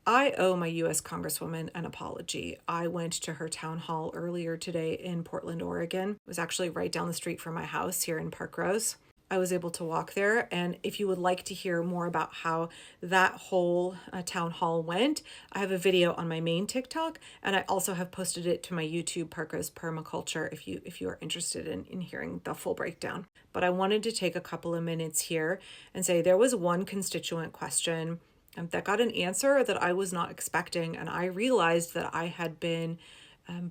I owe my U.S. Congresswoman an apology. I went to her town hall earlier today in Portland, Oregon. It was actually right down the street from my house here in Park Rose. I was able to walk there, and if you would like to hear more about how that whole town hall went, I have a video on my main TikTok, and I also have posted it to my YouTube, Park Rose Permaculture, if you are interested in hearing the full breakdown. But I wanted to take a couple of minutes here and say there was one constituent question that got an answer that I was not expecting. And I realized that I had been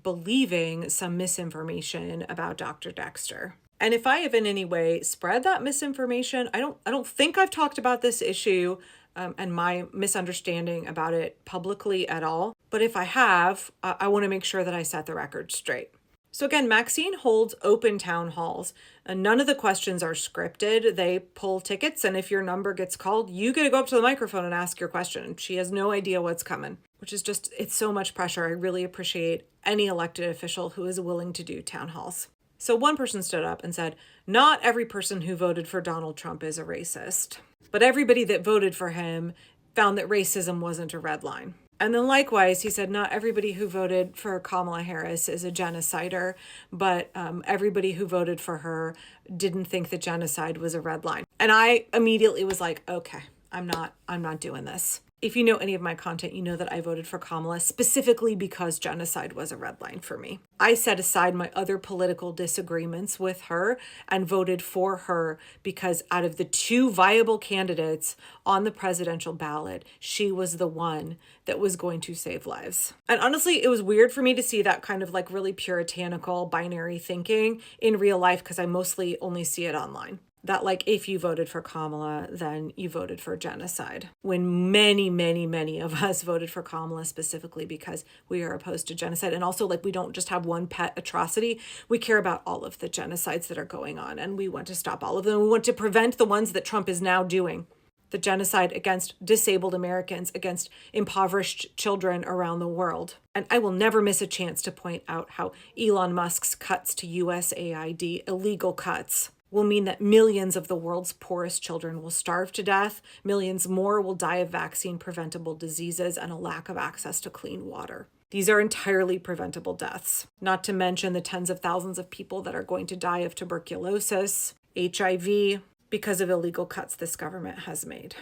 believing some misinformation about Dr. Dexter. And if I have in any way spread that misinformation, I don't think I've talked about this issue and my misunderstanding about it publicly at all. But if I have, I want to make sure that I set the record straight. So again, Maxine holds open town halls. And none of the questions are scripted. They pull tickets, and if your number gets called, you get to go up to the microphone and ask your question. She has no idea what's coming, which is just, it's so much pressure. I really appreciate any elected official who is willing to do town halls. So one person stood up and said, not every person who voted for Donald Trump is a racist, but everybody that voted for him found that racism wasn't a red line. And then likewise, he said, not everybody who voted for Kamala Harris is a genocider, but everybody who voted for her didn't think that genocide was a red line. And I immediately was like, okay, I'm not doing this. If you know any of my content, you know that I voted for Kamala specifically because genocide was a red line for me. I set aside my other political disagreements with her and voted for her because out of the two viable candidates on the presidential ballot, she was the one that was going to save lives. And honestly, it was weird for me to see that kind of like really puritanical binary thinking in real life because I mostly only see it online. That like if you voted for Kamala, then you voted for genocide. When many, many, many of us voted for Kamala specifically because we are opposed to genocide. And also like we don't just have one pet atrocity. We care about all of the genocides that are going on. And we want to stop all of them. We want to prevent the ones that Trump is now doing. The genocide against disabled Americans, against impoverished children around the world. And I will never miss a chance to point out how Elon Musk's cuts to USAID, illegal cuts, will mean that millions of the world's poorest children will starve to death, millions more will die of vaccine-preventable diseases and a lack of access to clean water. These are entirely preventable deaths, not to mention the tens of thousands of people that are going to die of tuberculosis, HIV, because of illegal cuts this government has made.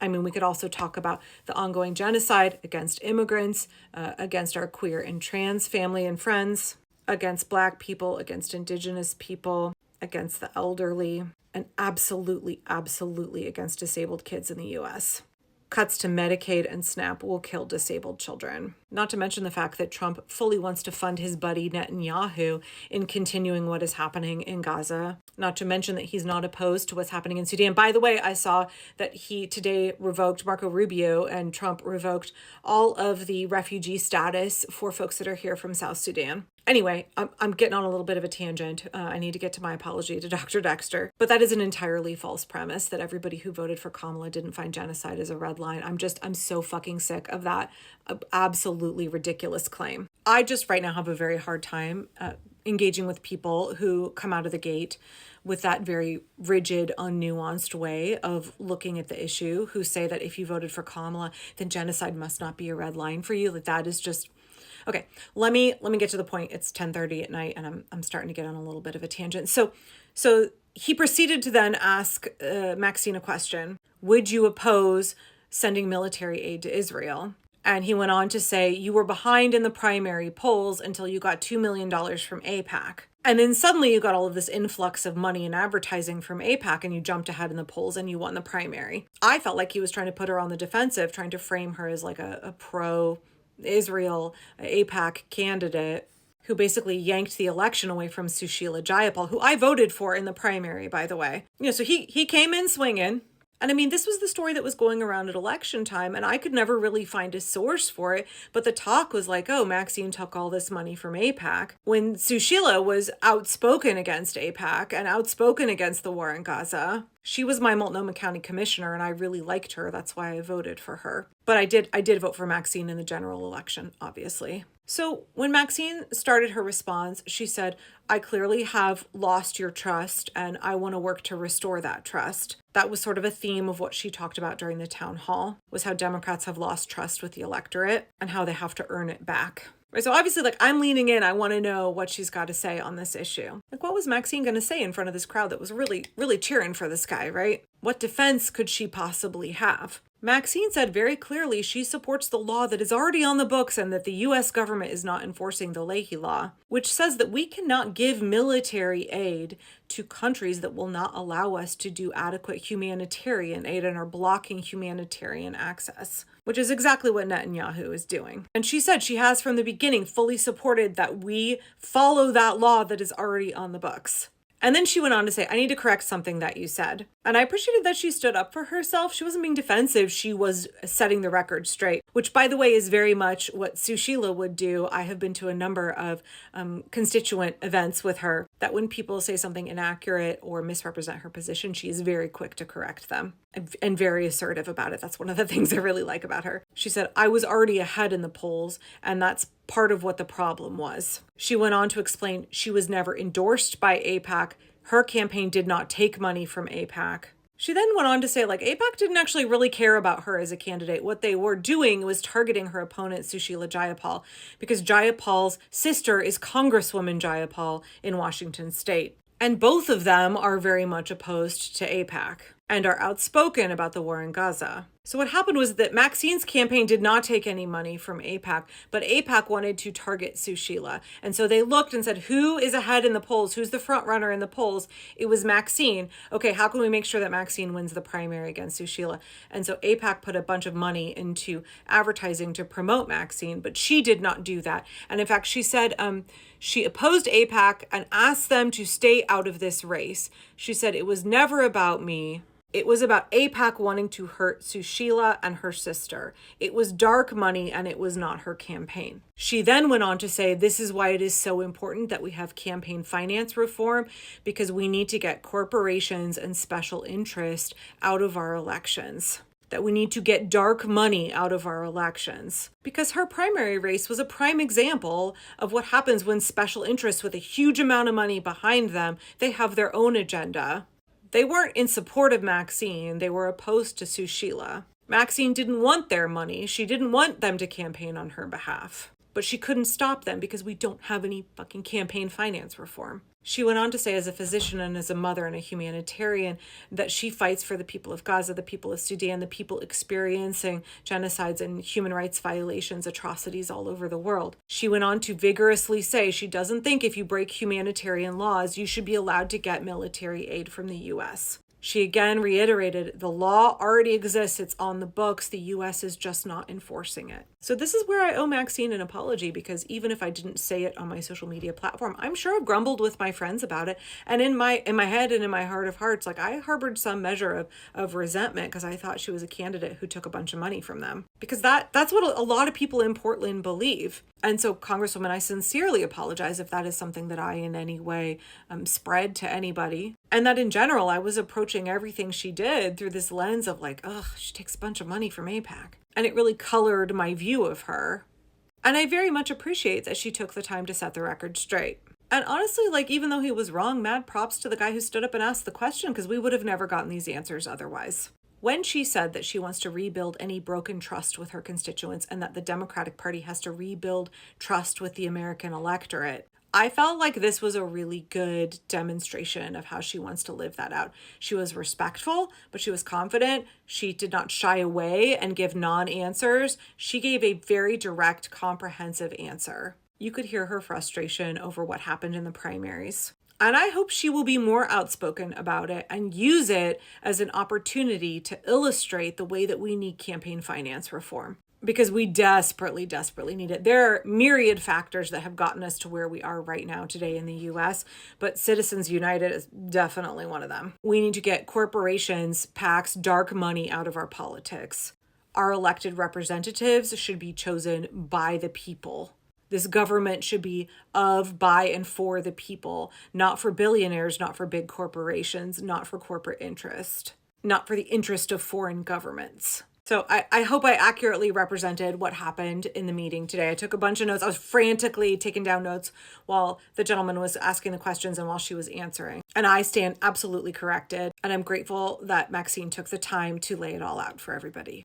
I mean, we could also talk about the ongoing genocide against immigrants, against our queer and trans family and friends, against Black people, against Indigenous people, against the elderly, and absolutely, absolutely against disabled kids in the U.S. Cuts to Medicaid and SNAP will kill disabled children. Not to mention the fact that Trump fully wants to fund his buddy Netanyahu in continuing what is happening in Gaza. Not to mention that he's not opposed to what's happening in Sudan. By the way, I saw that he today revoked, Marco Rubio and Trump revoked all of the refugee status for folks that are here from South Sudan. Anyway, I'm getting on a little bit of a tangent. I need to get to my apology to Dr. Dexter. But that is an entirely false premise that everybody who voted for Kamala didn't find genocide as a red line. I'm so fucking sick of that absolutely ridiculous claim. I just right now have a very hard time engaging with people who come out of the gate with that very rigid, unnuanced way of looking at the issue, who say that if you voted for Kamala, then genocide must not be a red line for you. Like that is just... Okay, let me get to the point. It's 10:30 at night and I'm starting to get on a little bit of a tangent. So he proceeded to then ask Maxine a question. Would you oppose sending military aid to Israel? And he went on to say, you were behind in the primary polls until you got $2 million from AIPAC. And then suddenly you got all of this influx of money and advertising from AIPAC and you jumped ahead in the polls and you won the primary. I felt like he was trying to put her on the defensive, trying to frame her as like a pro-Israel AIPAC candidate who basically yanked the election away from Sushila Jayapal, who I voted for in the primary, by the way. So he came in swinging. And I mean, this was the story that was going around at election time, and I could never really find a source for it. But the talk was like, oh, Maxine took all this money from AIPAC. When Sushila was outspoken against AIPAC and outspoken against the war in Gaza, she was my Multnomah County commissioner, and I really liked her. That's why I voted for her. But I did vote for Maxine in the general election, obviously. So when Maxine started her response, she said, I clearly have lost your trust, and I want to work to restore that trust. That was sort of a theme of what she talked about during the town hall, was how Democrats have lost trust with the electorate and how they have to earn it back. Right, so obviously, I'm leaning in. I want to know what she's got to say on this issue. What was Maxine going to say in front of this crowd that was really, really cheering for this guy, right? What defense could she possibly have? Maxine said very clearly she supports the law that is already on the books and that the U.S. government is not enforcing the Leahy Law, which says that we cannot give military aid to countries that will not allow us to do adequate humanitarian aid and are blocking humanitarian access, which is exactly what Netanyahu is doing. And she said she has from the beginning fully supported that we follow that law that is already on the books. And then she went on to say, I need to correct something that you said. And I appreciated that she stood up for herself. She wasn't being defensive. She was setting the record straight, which, by the way, is very much what Sushila would do. I have been to a number of constituent events with her that when people say something inaccurate or misrepresent her position, she is very quick to correct them and very assertive about it. That's one of the things I really like about her. She said, I was already ahead in the polls, and that's part of what the problem was. She went on to explain she was never endorsed by AIPAC. Her campaign did not take money from AIPAC. She then went on to say, AIPAC didn't actually really care about her as a candidate. What they were doing was targeting her opponent, Sushila Jayapal, because Jayapal's sister is Congresswoman Jayapal in Washington state. And both of them are very much opposed to AIPAC and are outspoken about the war in Gaza. So what happened was that Maxine's campaign did not take any money from AIPAC, but AIPAC wanted to target Sushila. And so they looked and said, who is ahead in the polls? Who's the front runner in the polls? It was Maxine. Okay, how can we make sure that Maxine wins the primary against Sushila? And so AIPAC put a bunch of money into advertising to promote Maxine, but she did not do that. And in fact, she said she opposed AIPAC and asked them to stay out of this race. She said, it was never about me. It was about AIPAC wanting to hurt Sushila and her sister. It was dark money and it was not her campaign. She then went on to say, this is why it is so important that we have campaign finance reform, because we need to get corporations and special interest out of our elections. That we need to get dark money out of our elections. Because her primary race was a prime example of what happens when special interests with a huge amount of money behind them, they have their own agenda. They weren't in support of Maxine. They were opposed to Sushila. Maxine didn't want their money. She didn't want them to campaign on her behalf. But she couldn't stop them because we don't have any fucking campaign finance reform. She went on to say, as a physician and as a mother and a humanitarian, that she fights for the people of Gaza, the people of Sudan, the people experiencing genocides and human rights violations, atrocities all over the world. She went on to vigorously say she doesn't think if you break humanitarian laws, you should be allowed to get military aid from the U.S. She again reiterated the law already exists. It's on the books. The U.S. is just not enforcing it. So this is where I owe Maxine an apology, because even if I didn't say it on my social media platform, I'm sure I've grumbled with my friends about it. And in my head and in my heart of hearts, I harbored some measure of resentment because I thought she was a candidate who took a bunch of money from them. Because that's what a lot of people in Portland believe. And so, Congresswoman, I sincerely apologize if that is something that I in any way spread to anybody. And that in general, I was approaching everything she did through this lens of she takes a bunch of money from AIPAC. And it really colored my view of her. And I very much appreciate that she took the time to set the record straight. And honestly, even though he was wrong, mad props to the guy who stood up and asked the question, because we would have never gotten these answers otherwise. When she said that she wants to rebuild any broken trust with her constituents and that the Democratic Party has to rebuild trust with the American electorate, I felt like this was a really good demonstration of how she wants to live that out. She was respectful, but she was confident. She did not shy away and give non-answers. She gave a very direct, comprehensive answer. You could hear her frustration over what happened in the primaries. And I hope she will be more outspoken about it and use it as an opportunity to illustrate the way that we need campaign finance reform. Because we desperately, desperately need it. There are myriad factors that have gotten us to where we are right now today in the U.S., but Citizens United is definitely one of them. We need to get corporations, PACs, dark money out of our politics. Our elected representatives should be chosen by the people. This government should be of, by, and for the people, not for billionaires, not for big corporations, not for corporate interest, not for the interest of foreign governments. So I hope I accurately represented what happened in the meeting today. I took a bunch of notes. I was frantically taking down notes while the gentleman was asking the questions and while she was answering. And I stand absolutely corrected. And I'm grateful that Maxine took the time to lay it all out for everybody.